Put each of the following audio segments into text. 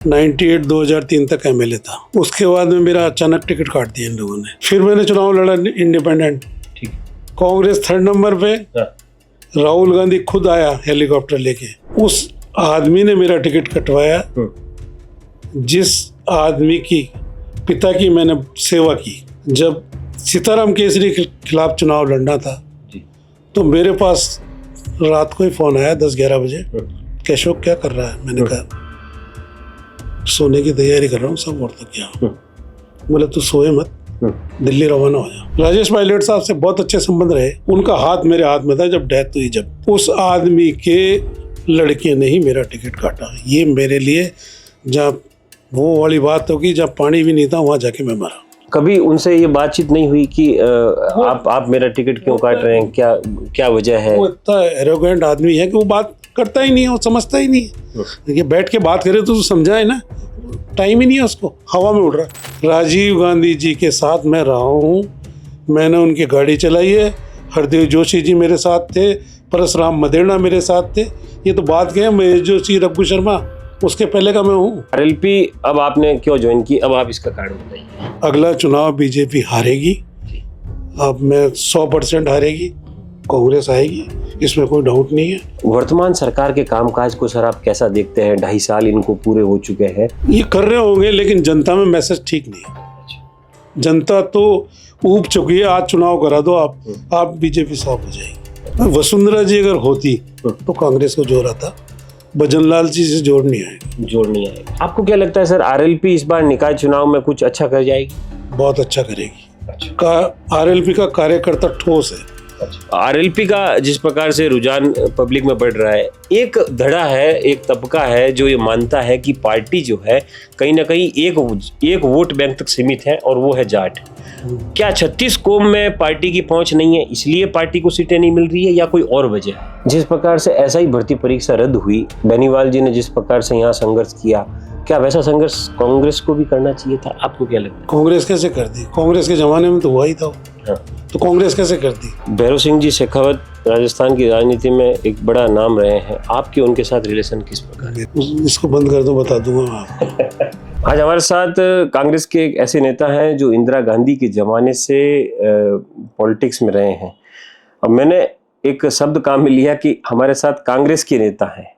98 2003 तक एमएलए था। उसके बाद में मेरा अचानक टिकट काट दिया इन लोगों ने। फिर मैंने चुनाव लड़ा इंडिपेंडेंट। ठीक। कांग्रेस 3rd नंबर पे। राहुल गांधी खुद आया हेलीकॉप्टर लेके। उस आदमी ने मेरा टिकट कटवाया जिस आदमी की पिता की मैंने सेवा की। जब सीताराम केसरी के खिलाफ चुनाव लड़ना था तो मेरे पास रात को ही फोन आया 10-11 बजे कि अशोक क्या कर रहा है। मैंने कहा सोने की तैयारी कर रहा हूँ सब, और तो क्या। बोले तू सोए मत, दिल्ली रवाना हो जा। राजेश पायलट साहब से बहुत अच्छे संबंध रहे। उनका हाथ मेरे हाथ में था जब डेथ हुई। जब उस आदमी के लड़के ने ही मेरा टिकट काटा। ये मेरे लिए जहाँ वो वाली बात होगी जहाँ पानी भी नहीं था वहाँ जाके मैं मरा। कभी उनसे ये बातचीत नहीं हुई कि आप मेरा टिकट क्यों काट रहे हैं, क्या क्या वजह है? वो इतना एरोगेंट आदमी है कि वो बात करता ही नहीं है, वो समझता ही नहीं है। ये बैठ के बात करे तो समझाए ना, टाइम ही नहीं है उसको, हवा में उड़ रहा। राजीव गांधी जी के साथ मैं रहा हूँ, मैंने उनकी गाड़ी चलाई है। हरदेव जोशी जी मेरे साथ थे, परसराम मदेरणा मेरे साथ थे। ये तो बात क्या है, महेश जोशी, रघु शर्मा उसके पहले का मैं हूँ। आरएलपी अब आपने क्यों ज्वाइन की, अब आप इसका कारण बताइए। अगला चुनाव बीजेपी हारेगी। अब मैं 100% हारेगी, कांग्रेस आएगी, इसमें कोई डाउट नहीं है। वर्तमान सरकार के कामकाज को सर आप कैसा देखते हैं? 2.5 साल इनको पूरे हो चुके हैं। ये कर रहे होंगे लेकिन जनता में मैसेज ठीक नहीं है। जनता तो ऊब चुकी है। आज चुनाव करा दो आप बीजेपी साफ हो जाएगी। वसुंधरा जी अगर होती तो कांग्रेस को जोर आता, भजनलाल जी से जोड़ नहीं आएगा। आपको क्या लगता है सर, आरएलपी इस बार निकाय चुनाव में कुछ अच्छा कर जाएगी? बहुत अच्छा करेगी। आरएलपी का कार्यकर्ता ठोस है। आरएलपी का जिस प्रकार से रुझान पब्लिक में बढ़ रहा है, एक धड़ा है, एक तबका है जो ये मानता है कि पार्टी जो है कहीं ना कहीं एक वोट बैंक तक सीमित है और वो है जाट। क्या 36 कौम में पार्टी की पहुंच नहीं है इसलिए पार्टी को सीटें नहीं मिल रही है, या कोई और वजह है? जिस प्रकार से एसआई भर्ती परीक्षा रद्द हुई, बेनीवाल जी ने जिस प्रकार से यहाँ संघर्ष किया, क्या वैसा संघर्ष कांग्रेस को भी करना चाहिए था? आपको क्या लगता है? कांग्रेस कैसे कर दी? कांग्रेस के जमाने में तो हुआ ही था। तो कांग्रेस कैसे कर दी? भैरव सिंह जी शेखावत राजस्थान की राजनीति में एक बड़ा नाम रहे हैं, आपके उनके साथ रिलेशन किस प्रकार है? इसको बंद कर दो, बता दूंगा आप। आज हमारे साथ कांग्रेस के एक ऐसे नेता हैं जो इंदिरा गांधी के जमाने से पॉलिटिक्स में रहे हैं। अब मैंने एक शब्द काम में लिया कि हमारे साथ कांग्रेस के नेता हैं।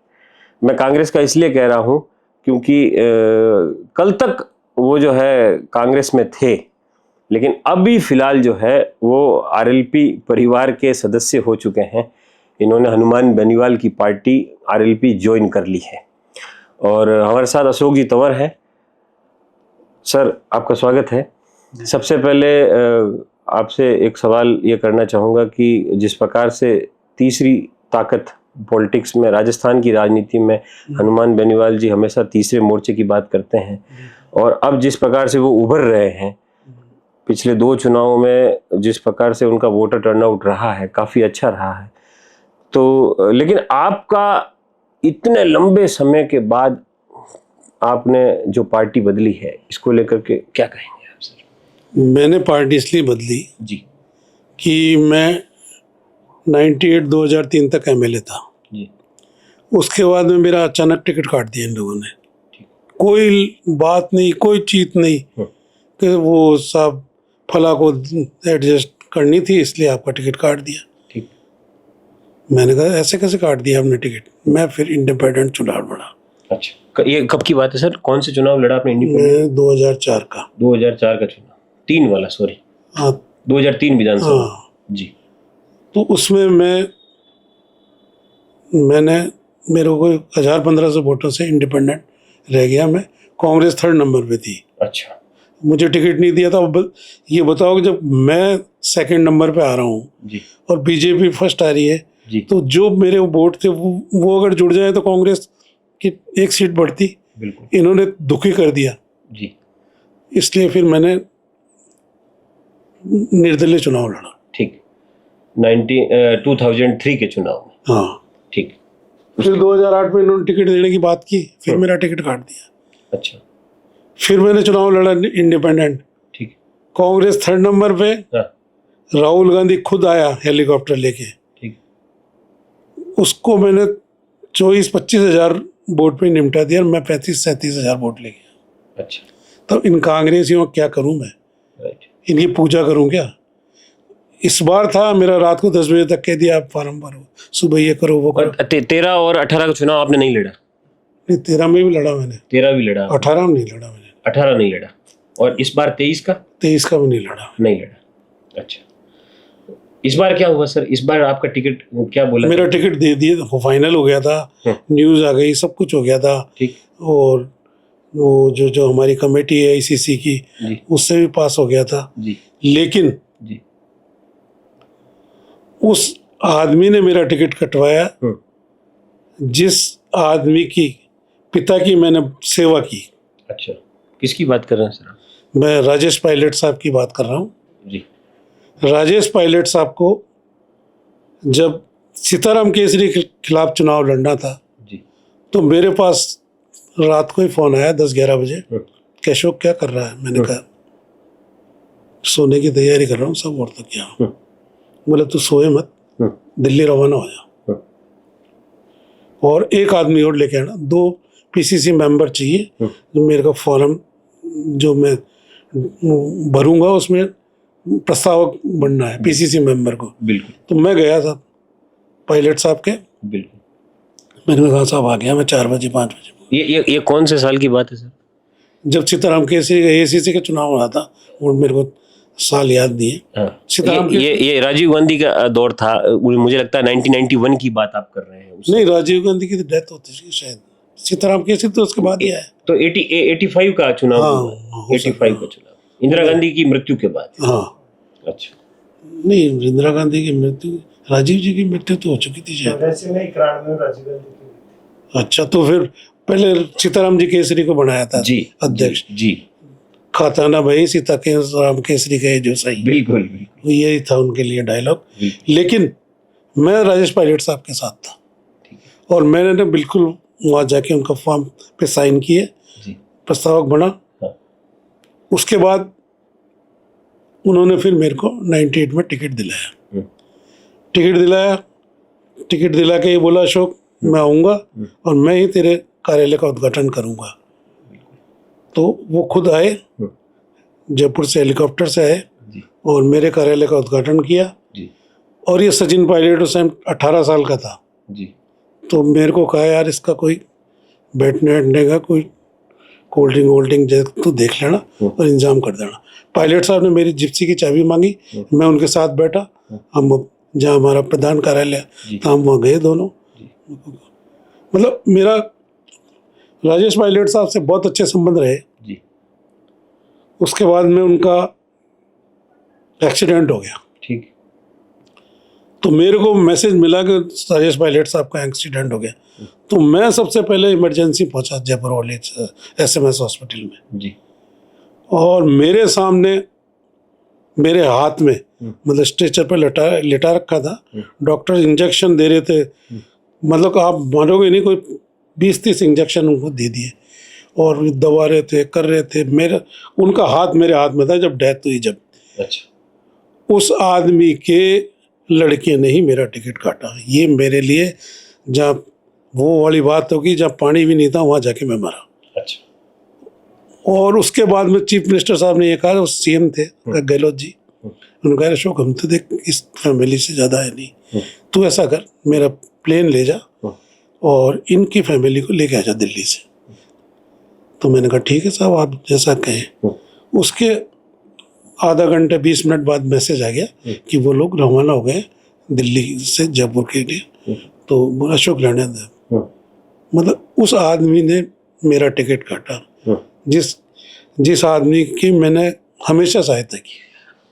मैं कांग्रेस का इसलिए कह रहा हूं क्योंकि कल तक वो जो है कांग्रेस में थे, लेकिन अभी फिलहाल जो है वो आरएलपी परिवार के सदस्य हो चुके हैं। इन्होंने हनुमान बेनीवाल की पार्टी आरएलपी ज्वाइन कर ली है। और हमारे साथ अशोक जी तंवर है। सर आपका स्वागत है। सबसे पहले आपसे एक सवाल ये करना चाहूँगा कि जिस प्रकार से तीसरी ताकत पॉलिटिक्स में, राजस्थान की राजनीति में हनुमान बेनीवाल जी हमेशा तीसरे मोर्चे की बात करते हैं, और अब जिस प्रकार से वो उभर रहे हैं, पिछले 2 चुनावों में जिस प्रकार से उनका वोटर टर्नआउट रहा है काफ़ी अच्छा रहा है, तो लेकिन आपका इतने लंबे समय के बाद आपने जो पार्टी बदली है, इसको लेकर के क्या कहेंगे आप सर? मैंने पार्टी इसलिए बदली जी कि मैं 98 2003 तक एमएलए था जी। उसके बाद में मेरा अचानक टिकट काट दिया इन लोगों ने। कोई बात नहीं, कोई चीत नहीं कि वो सब फला को एडजस्ट करनी थी इसलिए आपका टिकट काट दिया। ठीक। मैंने कहा ऐसे कैसे काट दिया आपने टिकट? मैं फिर इंडिपेंडेंट चुनाव लड़ा। अच्छा, ये कब की बात है सर? कौन से चुनाव लड़ा आपने इंडिपेंडेंट? 2004 का। 2004 का चुनाव, 3 वाला, सॉरी हाँ 2003 विधानसभा जी। तो उसमें मैंने मेरे को 1000-1500 वोटों से इंडिपेंडेंट रह गया। मैं कांग्रेस 3rd नंबर पे थी। अच्छा, मुझे टिकट नहीं दिया था। ये बताओ कि जब मैं 2nd नंबर पे आ रहा हूँ और बीजेपी फर्स्ट आ रही है तो जो मेरे वोट थे वो अगर जुड़ जाए तो कांग्रेस की 1 सीट बढ़ती। इन्होंने दुखी कर दिया जी। इसलिए फिर मैंने निर्दलीय चुनाव लड़ा। ठीक। 2003 के चुनाव में। हाँ ठीक। फिर 2008 में इन्होंने टिकट देने की बात की, फिर मेरा टिकट काट दिया। अच्छा। फिर मैंने चुनाव लड़ा इंडिपेंडेंट। ठीक। कांग्रेस 3rd नंबर पे। राहुल गांधी खुद आया हेलीकॉप्टर लेके। ठीक। उसको मैंने 24-25 हज़ार वोट पे निपटा दिया, मैं 35-37 हजार वोट ले गया। अच्छा, तब इन कांग्रेसियों क्या करूं मैं, राइट। इनकी पूजा करूं क्या। इस बार था मेरा रात को 10 बजे तक कह दिया आप फार्म भरो, सुबह ये करो वो करो। और 13 और 18 का चुनाव आपने नहीं लड़ा? नहीं, 13 में भी लड़ा मैंने, 13 भी लड़ा, 18 में नहीं लड़ा मैंने, 18 नहीं लड़ा। और इस बार 23 का? 23 का भी नहीं लड़ा। नहीं लड़ा। अच्छा, इस बार क्या हुआ सर? इस बार आपका टिकट क्या बोला? मेरा टिकट दे दिए, फाइनल हो गया था, न्यूज़ आ गई, सब कुछ हो गया था। ठीक। और वो जो हमारी कमेटी है आईसीसी की, जी उससे भी पास हो गया था। जी लेकिन जी। उस आदमी ने मेरा टिकट कटवाया जिस आदमी की पिता की मैंने सेवा की। अच्छा, किसकी बात कर रहे हैं सर आप? मैं राजेश पायलट साहब की बात कर रहा हूँ। जी। राजेश पायलट साहब को जब सीताराम केसरी के खिलाफ चुनाव लड़ना था, जी तो मेरे पास रात को ही फोन आया 10-11 बजे कि अशोक क्या कर रहा है। मैंने कहा सोने की तैयारी कर रहा हूँ, सब और तो क्या। बोले तू सोए मत, दिल्ली रवाना हो जा और एक आदमी और लेके आना, 2 पीसीसी मेंबर चाहिए, जो मेरे का फॉर्म जो मैं भरूंगा उसमें प्रस्तावक बनना है पीसीसी मेंबर को। बिल्कुल तो मैं गया था पायलट साहब के, बिल्कुल। मैंने कहा साहब आ गया मैं 4 बजे 5 बजे। ये कौन से साल की बात है सर? जब सीताराम केसरी एसीसी का चुनाव हुआ था, वो मेरे को साल याद नहीं है। हाँ। सीताराम ये राजीव गांधी का दौर था, मुझे लगता है 1991 की बात आप कर रहे हैं। नहीं, राजीव गांधी की तो डेथ होती थी शायद, सीताराम केसरी तो उसके बाद ही आया। तो 85 का चुनाव हाँ, हुआ, 85 का चुनाव इंदिरा गांधी की मृत्यु के बाद। हाँ अच्छा, नहीं, इंदिरा गांधी की मृत्यु, राजीव जी की मृत्यु तो हो चुकी थी शायद। 93 में राजीव गांधी की। अच्छा, तो फिर पहले सीताराम जी केसरी को बनाया था जी अध्यक्ष। जी। खाता ना भाई सीता के राम केसरी का जो सही, बिल्कुल बिल्कुल। यही था उनके लिए डायलॉग। लेकिन मैं राजेश पायलट साहब के साथ था और मैंने ना बिल्कुल वहाँ जाके उनका फॉर्म पे साइन किए, प्रस्तावक बना। हाँ। उसके बाद उन्होंने फिर मेरे को 98 में टिकट दिलाया। टिकट दिला के ये बोला अशोक मैं आऊँगा और मैं ही तेरे कार्यालय का उद्घाटन करूँगा। तो वो खुद आए, जयपुर से हेलीकॉप्टर से आए और मेरे कार्यालय का उद्घाटन किया। और ये सचिन पायलट उस टाइम 18 साल का था जी। तो मेरे को कहा यार इसका कोई बैठने बैठने का कोई कोल्ड ड्रिंक वोल्ड ड्रिंक तो देख लेना और इंतजाम कर देना। पायलट साहब ने मेरी जिप्सी की चाबी मांगी, मैं उनके साथ बैठा, हम जहाँ हमारा प्रधान कार्यालय था हम वहाँ गए दोनों। मतलब मेरा राजेश पायलट साहब से बहुत अच्छे संबंध रहे। जी। उसके बाद में उनका एक्सीडेंट हो गया। ठीक। तो मेरे को मैसेज मिला कि राजेश पायलट साहब का एक्सीडेंट हो गया। तो मैं सबसे पहले इमरजेंसी पहुंचा जयपुर वाले एसएमएस हॉस्पिटल में। जी। और मेरे सामने मेरे हाथ में मतलब स्ट्रेचर पर लेटा रखा था, डॉक्टर इंजेक्शन दे रहे थे, मतलब आप मानोगे नहीं, कोई 20-30 इंजेक्शन उनको दे दिए और दबा रहे थे, कर रहे थे। मेरा उनका हाथ मेरे हाथ में था जब डेथ हुई। जब अच्छा, उस आदमी के लड़के ने ही मेरा टिकट काटा। ये मेरे लिए जहाँ वो वाली बात होगी जहाँ पानी भी नहीं था वहाँ जाके मैं मरा। अच्छा। और उसके बाद में चीफ मिनिस्टर साहब ने ये कहा, वो सीएम थे गहलोत जी, उन्होंने कहा अशोक हम तो देख इस फैमिली से ज़्यादा है नहीं, तू ऐसा कर मेरा प्लेन ले जा और इनकी फैमिली को लेके आ जा दिल्ली से। तो मैंने कहा ठीक है साहब आप जैसा कहें। उसके आधा घंटे 20 मिनट बाद मैसेज आ गया कि वो लोग रवाना हो गए दिल्ली से जयपुर के लिए। तो अशोक लेने दे, मतलब उस आदमी ने मेरा टिकट काटा, जिस आदमी की मैंने हमेशा सहायता की।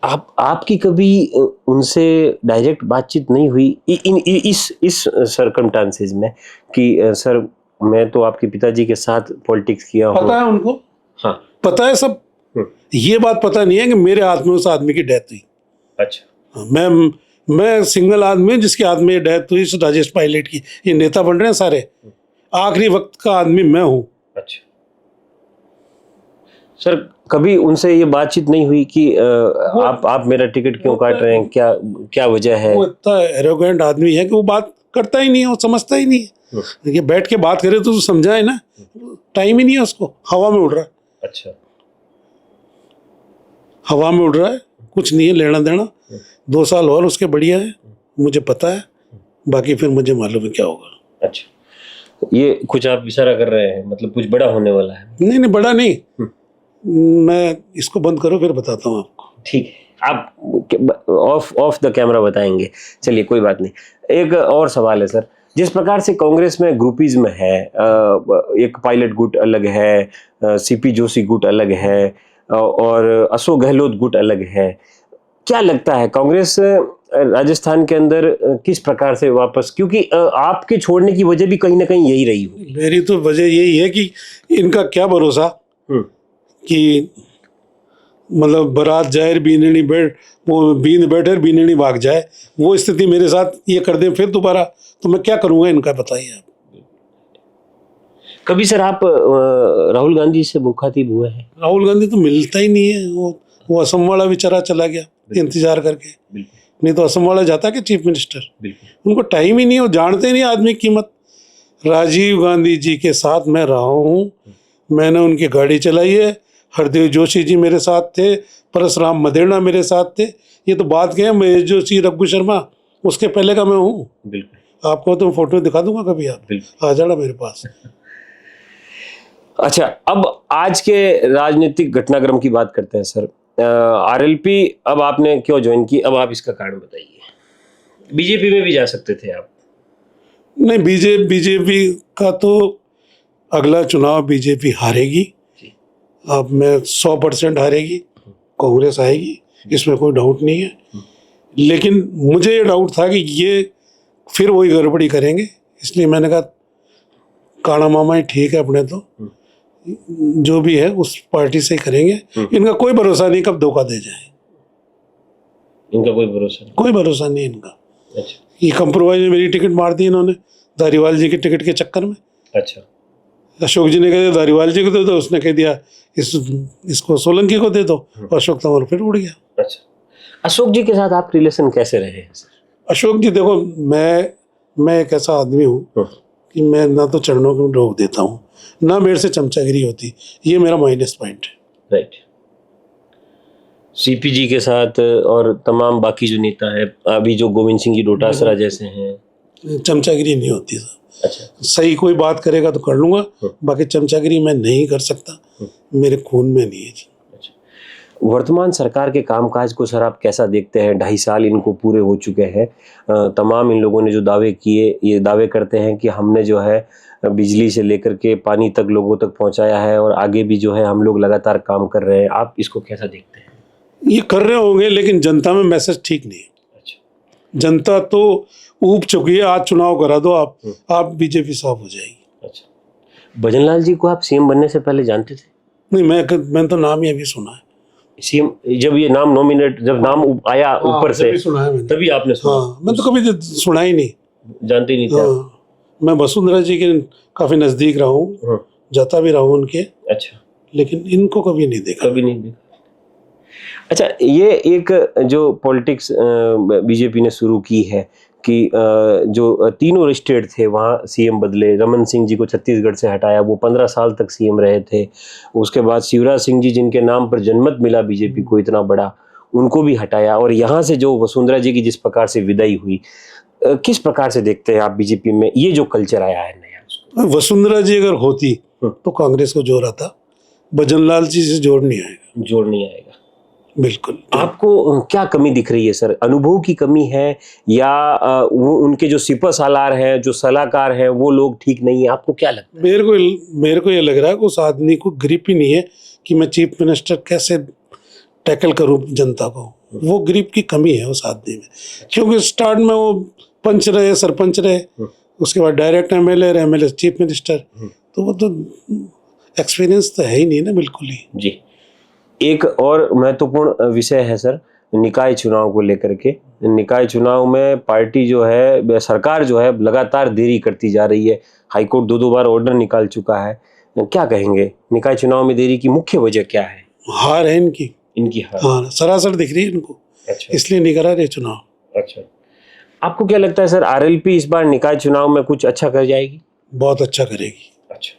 आपकी कभी उनसे डायरेक्ट बातचीत नहीं हुई इस सर्कमस्टांसेस में कि सर मैं तो आपके पिताजी के साथ पॉलिटिक्स किया हूँ? पता है उनको। हाँ पता है सब। ये बात पता नहीं है कि मेरे हाथ में उस आदमी की डेथ हुई। अच्छा। मैं सिंगल आदमी जिसके हाथ में डेथ हुई, राजेश पायलट की। ये नेता बन रहे हैं सारे, आखिरी वक्त का आदमी मैं हूँ। अच्छा। सर कभी उनसे ये बातचीत नहीं हुई कि आप मेरा टिकट क्यों काट रहे हैं, क्या वजह है? वो इतना एरोगेंट आदमी है कि वो बात करता ही नहीं है, वो समझता ही नहीं है। ये बैठ के बात करे तो समझाए ना, टाइम ही नहीं है उसको, हवा में उड़ रहा है, अच्छा, हवा में उड़ रहा है, कुछ नहीं है लेना देना। 2 साल और उसके बढ़िया है, मुझे पता है, बाकी फिर मुझे मालूम है क्या होगा। अच्छा, ये कुछ आप इशारा कर रहे हैं, मतलब कुछ बड़ा होने वाला है? नहीं नहीं, बड़ा नहीं, मैं इसको बंद करो फिर बताता हूँ आपको। ठीक है, आप ऑफ द कैमरा बताएंगे। चलिए कोई बात नहीं। एक और सवाल है सर, जिस प्रकार से कांग्रेस में ग्रुपिज्म है, एक पायलट गुट अलग है, सीपी जोशी गुट अलग है, और अशोक गहलोत गुट अलग है, क्या लगता है कांग्रेस राजस्थान के अंदर किस प्रकार से वापस, क्योंकि आपके छोड़ने की वजह भी कहीं ना कहीं यही रही होगी। मेरी तो वजह यही है कि इनका क्या भरोसा कि मतलब बारात जाहिर बीननी बैठ, वो बीन बैठे बीननी भाग जाए, वो स्थिति मेरे साथ ये कर दें फिर दोबारा, तो मैं क्या करूंगा इनका, बताइए आप। कभी सर आप राहुल गांधी से मुखातिब हुए हैं? राहुल गांधी तो मिलता ही नहीं है, वो असम वाला बेचारा चला गया इंतजार करके, नहीं तो असम वाला जाता कि चीफ मिनिस्टर। उनको टाइम ही नहीं है, वो जानते ही नहीं आदमी की कीमत। राजीव गांधी जी के साथ मैं रहा हूँ, मैंने उनकी गाड़ी चलाई है, हरदेव जोशी जी मेरे साथ थे, परशुराम मदेरणा मेरे साथ थे, ये तो बात क्या है, महेश जोशी, रघु शर्मा, उसके पहले का मैं हूँ। आपको तो फोटो दिखा दूंगा कभी, आप आ जाना मेरे पास। अच्छा, अब आज के राजनीतिक घटनाक्रम की बात करते हैं सर। आरएलपी अब आपने क्यों ज्वाइन की, अब आप इसका कारण बताइए। बीजेपी में भी जा सकते थे आप। नहीं, बीजेपी का तो अगला चुनाव बीजेपी हारेगी, अब मैं 100% हारेगी, कांग्रेस आएगी, इसमें कोई डाउट नहीं है। लेकिन मुझे ये डाउट था कि ये फिर वही गड़बड़ी करेंगे, इसलिए मैंने कहा काना मामा ही ठीक है, अपने तो जो भी है उस पार्टी से ही करेंगे। इनका कोई भरोसा नहीं कब धोखा दे जाए, इनका कोई भरोसा नहीं, कोई भरोसा नहीं इनका। अच्छा, ये कंप्रोमाइज में मेरी टिकट मार दी इन्होंने धारीवाल जी की टिकट के चक्कर में। अच्छा, अशोक जी ने कह दिया धारीवाल जी को दे दो, उसने कह दिया इसको सोलंकी को दे दो, अशोक तंवर फिर उड़ गया। अच्छा, अशोक जी के साथ आप रिलेशन कैसे रहे हैं सर? अशोक जी देखो, मैं एक ऐसा आदमी हूँ कि मैं ना तो चरणों को रोक देता हूँ, ना मेरे से चमचागिरी होती, ये मेरा माइनस पॉइंट है। राइट। सीपी जी के साथ और तमाम बाकी जो नेता है, अभी जो गोविंद सिंह जी डोटासरा जैसे हैं, चमचागिरी नहीं होती सर। अच्छा, सही कोई बात करेगा तो कर लूंगा, बाकी चमचागिरी मैं नहीं कर सकता, मेरे खून में नहीं है। अच्छा, वर्तमान सरकार के कामकाज को सर आप कैसा देखते हैं? 2.5 साल इनको पूरे हो चुके हैं। तमाम इन लोगों ने जो दावे किए, ये दावे करते हैं कि हमने जो है बिजली से लेकर के पानी तक लोगों तक पहुंचाया है, और आगे भी जो है हम लोग लगातार काम कर रहे हैं। आप इसको कैसा देखते हैं? ये कर रहे होंगे, लेकिन जनता में मैसेज ठीक नहीं है। अच्छा, जनता तो ऊब चुकी है, आज चुनाव करा दो आप बीजेपी साफ हो जाएगी। अच्छा, भजनलाल जी को आप सीएम बनने से पहले जानते थे? नहीं, मैंने तो नाम ही अभी सुना है। सीएम जब ये नाम नॉमिनेट, जब नाम आया ऊपर से, सुना है मैंने, तभी आपने सुना? हाँ, मैं तो कभी सुना ही नहीं, जानते ही नहीं थे? हाँ, मैं वसुंधरा जी के काफी नजदीक रहा हूँ, जाता भी रहा हूँ उनके। अच्छा, लेकिन इनको कभी नहीं देखा। कभी नहीं देखा। अच्छा, ये एक जो पॉलिटिक्स बीजेपी ने शुरू की है कि जो तीनों स्टेट थे वहाँ सीएम बदले। रमन सिंह जी को छत्तीसगढ़ से हटाया, वो 15 साल तक सीएम रहे थे। उसके बाद शिवराज सिंह जी, जिनके नाम पर जनमत मिला बीजेपी को इतना बड़ा, उनको भी हटाया। और यहाँ से जो वसुंधरा जी की जिस प्रकार से विदाई हुई, किस प्रकार से देखते हैं आप बीजेपी में ये जो कल्चर आया है नया उसको? वसुंधरा जी अगर होती तो कांग्रेस को जोर आता, भजनलाल जी से जोर नहीं आएगा। जोर नहीं आएगा, बिल्कुल। आपको क्या कमी दिख रही है सर? अनुभव की कमी है, या वो उनके जो सिपह सालार हैं, जो सलाहकार हैं, वो लोग ठीक नहीं है? आपको क्या लगता है? मेरे को ये लग रहा है कि उस आदमी को ग्रिप ही नहीं है कि मैं चीफ मिनिस्टर कैसे टैकल करूं जनता को। वो ग्रिप की कमी है उस आदमी में, क्योंकि स्टार्ट में वो पंच रहे, सरपंच रहे, उसके बाद डायरेक्ट एमएलए रहे, एमएलए चीफ मिनिस्टर, तो वो तो एक्सपीरियंस तो है ही नहीं ना, बिल्कुल ही। जी, एक और महत्वपूर्ण विषय है सर, निकाय चुनाव को लेकर के। निकाय चुनाव में पार्टी जो है, सरकार जो है, लगातार देरी करती जा रही है। हाईकोर्ट 2 बार ऑर्डर निकाल चुका है। क्या कहेंगे, निकाय चुनाव में देरी की मुख्य वजह क्या है? हार है इनकी हार? हाँ, सरासर दिख रही है इनको। अच्छा, इसलिए नहीं करा रहे चुनाव। अच्छा, आपको क्या लगता है सर, आरएलपी इस बार निकाय चुनाव में कुछ अच्छा कर जाएगी? बहुत अच्छा करेगी। अच्छा।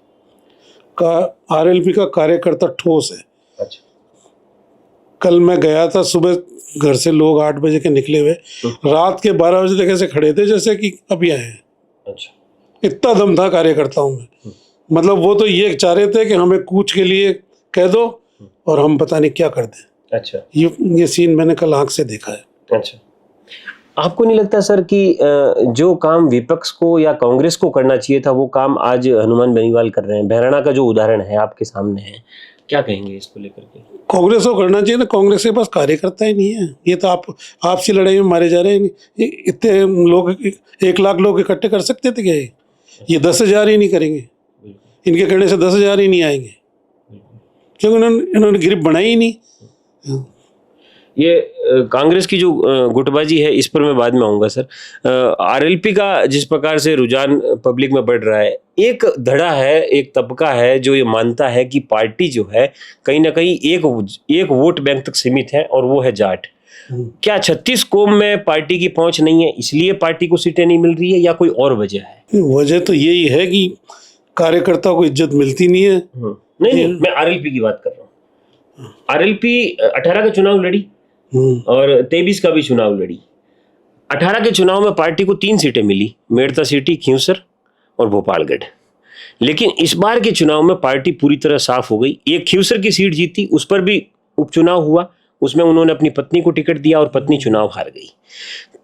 का आरएलपी का कार्यकर्ता ठोस है। अच्छा। कल मैं गया था, सुबह घर से लोग 8 बजे के निकले हुए, रात के 12 बजे तक ऐसे खड़े थे जैसे कि अभी आए हैं। अच्छा। इतना दम था कार्यकर्ताओं में। मतलब वो तो ये चाह रहे थे कि हमें कूच के लिए कह दो और हम पता नहीं क्या कर दें। अच्छा। ये सीन मैंने कल आंख से देखा है। अच्छा। आपको नहीं लगता सर कि जो काम विपक्ष को या कांग्रेस को करना चाहिए था वो काम आज हनुमान बेनीवाल कर रहे हैं? बहराणा का जो उदाहरण है आपके सामने है, क्या कहेंगे इसको लेकर के? कांग्रेस को करना चाहिए ना, कांग्रेस के पास कार्यकर्ता ही नहीं है। ये तो आप आपसी लड़ाई में मारे जा रहे हैं। इतने लोग 1 लाख लोग इकट्ठे कर सकते थे क्या? ये 10,000 ही नहीं करेंगे। इनके करने से 10,000 ही नहीं आएंगे, क्योंकि इन्होंने ग्रिप बनाई ही नहीं। ये कांग्रेस की जो गुटबाजी है इस पर मैं बाद में आऊंगा सर। आरएलपी का जिस प्रकार से रुझान पब्लिक में बढ़ रहा है, एक धड़ा है, एक तबका है जो ये मानता है कि पार्टी जो है कहीं ना कहीं एक वोट बैंक तक सीमित है और वो है जाट। क्या 36 कौम में पार्टी की पहुंच नहीं है इसलिए पार्टी को सीटें नहीं मिल रही है या कोई और वजह है? वजह तो यही है कि कार्यकर्ता को इज्जत मिलती नहीं है। नहीं, मैं आरएलपी की बात कर रहा हूँ। आरएलपी 18 का चुनाव लड़ी और 23 का भी चुनाव लड़ी। 18 के चुनाव में पार्टी को 3 सीटें मिली, मेड़ता सिटी, खींवसर और भोपालगढ़। लेकिन इस बार के चुनाव में पार्टी पूरी तरह साफ हो गई। एक खींवसर की सीट जीती, उस पर भी उपचुनाव हुआ, उसमें उन्होंने अपनी पत्नी को टिकट दिया और पत्नी चुनाव हार गई।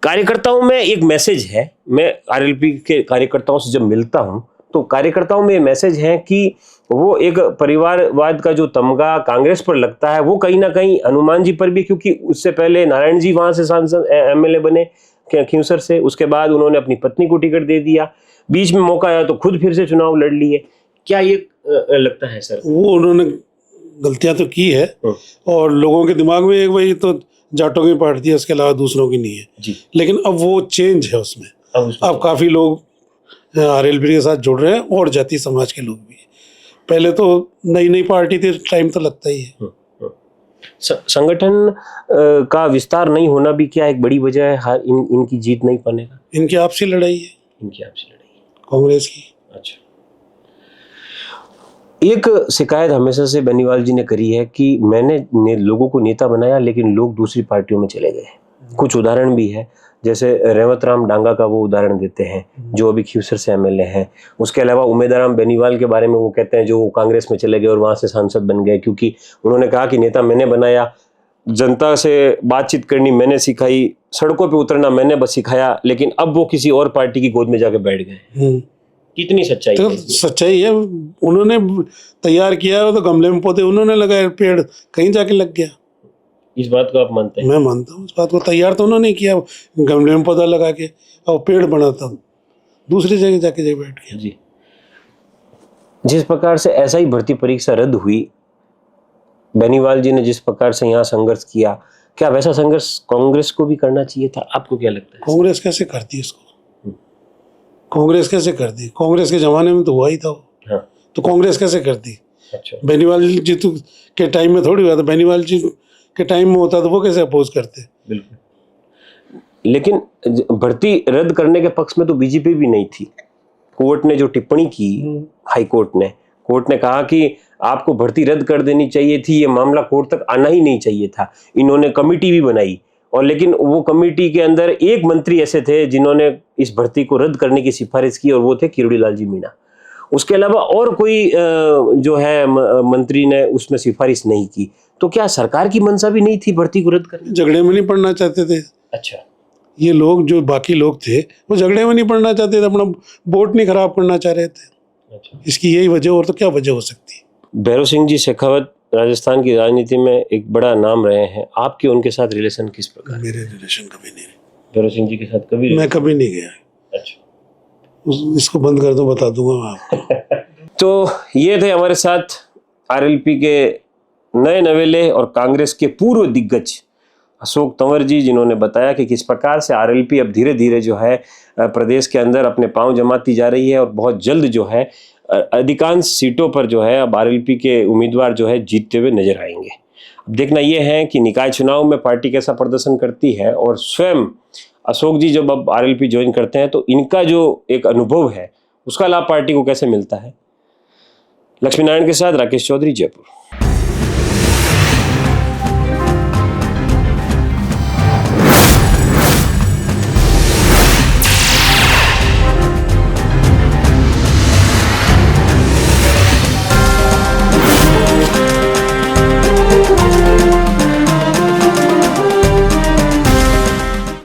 कार्यकर्ताओं में एक मैसेज है, मैं आरएलपी के कार्यकर्ताओं से जब मिलता हूं तो कार्यकर्ताओं में मैसेज है कि वो एक परिवारवाद का जो तमगा कांग्रेस पर लगता है वो कहीं ना कहीं हनुमान जी पर भी, क्योंकि उससे पहले नारायण जी वहां से सांसद एमएलए बने खींवसर से, उसके बाद उन्होंने अपनी पत्नी को टिकट दे दिया, बीच में मौका आया तो खुद फिर से चुनाव लड़ लिए। क्या ये लगता है सर? वो उन्होंने गलतियां तो की है और लोगों के दिमाग में एक वही तो जाटों की पार्टी है, उसके अलावा दूसरों की नहीं है जी। लेकिन अब वो चेंज है उसमें। अब काफी लोग आरएलपी के साथ जुड़ रहे हैं और जाति समाज के लोग भी। पहले तो नई पार्टी थी, टाइम तो लगता ही है। संगठन का विस्तार नहीं होना भी क्या एक बड़ी वजह है इनकी जीत नहीं पाने का? इनकी आपसी लड़ाई है, इनकी आपसी लड़ाई कांग्रेस की। अच्छा। एक शिकायत हमेशा से बेनीवाल जी ने करी है कि मैंने लोगों को नेता बनाया लेकिन लोग दूसरी पार्टियों में चले गए। कुछ उदाहरण भी है, जैसे रेवत राम डांगा का वो उदाहरण देते हैं जो अभी खींवसर से एमएलए हैं। उसके अलावा उमेदाराम बेनीवाल के बारे में वो कहते हैं जो वो कांग्रेस में चले गए और वहां से सांसद बन गए, क्योंकि उन्होंने कहा कि नेता मैंने बनाया, जनता से बातचीत करनी मैंने सिखाई, सड़कों पे उतरना मैंने बस सिखाया, लेकिन अब वो किसी और पार्टी की गोद में जाके बैठ गए। कितनी सच्चाई तो है? सच्चाई है, उन्होंने तैयार किया तो गमले में पौधे उन्होंने लगाए, पेड़ कहीं जाके लग गया। इस बात को आप मानते हैं? मैं मानता हूँ इस बात को। तैयार तो उन्होंने किया गमले में पौधा लगा के, और पेड़ बनाता दूसरी जगह जाके बैठ गया जी। जिस प्रकार से ऐसा ही भर्ती परीक्षा रद्द हुई, बेनीवाल जी ने जिस प्रकार से यहाँ संघर्ष किया, क्या वैसा संघर्ष कांग्रेस को भी करना चाहिए था? आपको क्या लगता है? कांग्रेस कैसे करती इसको? कांग्रेस कैसे करती? कांग्रेस के जमाने में तो हुआ ही था वो। हाँ। तो कांग्रेस कैसे करती? अच्छा। बेनीवाल जी तो के टाइम में थोड़ी हुआ था, बेनीवाल जी के टाइम में होता तो वो कैसे अपोज करते? बिल्कुल। लेकिन भर्ती रद्द करने के पक्ष में तो बीजेपी भी नहीं थी। कोर्ट ने जो टिप्पणी की, हाई कोर्ट ने कहा कि आपको भर्ती रद्द कर देनी चाहिए थी, ये मामला कोर्ट तक आना ही नहीं चाहिए था। इन्होंने कमेटी भी बनाई और लेकिन वो कमेटी के अंदर एक मंत्री ऐसे थे जिन्होंने इस भर्ती को रद्द करने की सिफारिश की और वो थे किरोड़ी लाल जी मीणा। उसके अलावा और कोई जो है मंत्री ने उसमें सिफारिश नहीं की। तो क्या सरकार की मंशा भी नहीं थी भर्ती को रद्द करने? झगड़े में नहीं पड़ना चाहते थे। अच्छा। ये लोग जो बाकी लोग थे वो झगड़े में नहीं पड़ना चाहते थे, अपना वोट नहीं खराब करना चाह रहे थे। अच्छा। इसकी यही वजह, और तो क्या वजह हो सकती? भैरव सिंह जी शेखावत राजस्थान की राजनीति में एक बड़ा नाम रहे हैं, आपके उनके साथ रिलेशन किस प्रकार? मेरे रिलेशन कभी नहीं। भैरव सिंह जी के साथ कभी? मैं कभी नहीं गया। अच्छा। इसको बंद कर दो, बता दूंगा मैं आपको। तो ये थे हमारे साथ आरएलपी के नए नवेले और कांग्रेस के पूर्व दिग्गज अशोक तंवर जी, जिन्होंने बताया कि किस प्रकार से आरएलपी अब धीरे धीरे जो है प्रदेश के अंदर अपने पांव जमाती जा रही है और बहुत जल्द जो है अधिकांश सीटों पर जो है अब आरएलपी के उम्मीदवार जो है जीतते हुए नजर आएंगे। अब देखना यह है कि निकाय चुनाव में पार्टी कैसा प्रदर्शन करती है और स्वयं अशोक जी जब अब आरएलपी ज्वाइन करते हैं तो इनका जो एक अनुभव है उसका लाभ पार्टी को कैसे मिलता है। लक्ष्मीनारायण के साथ राकेश चौधरी, जयपुर।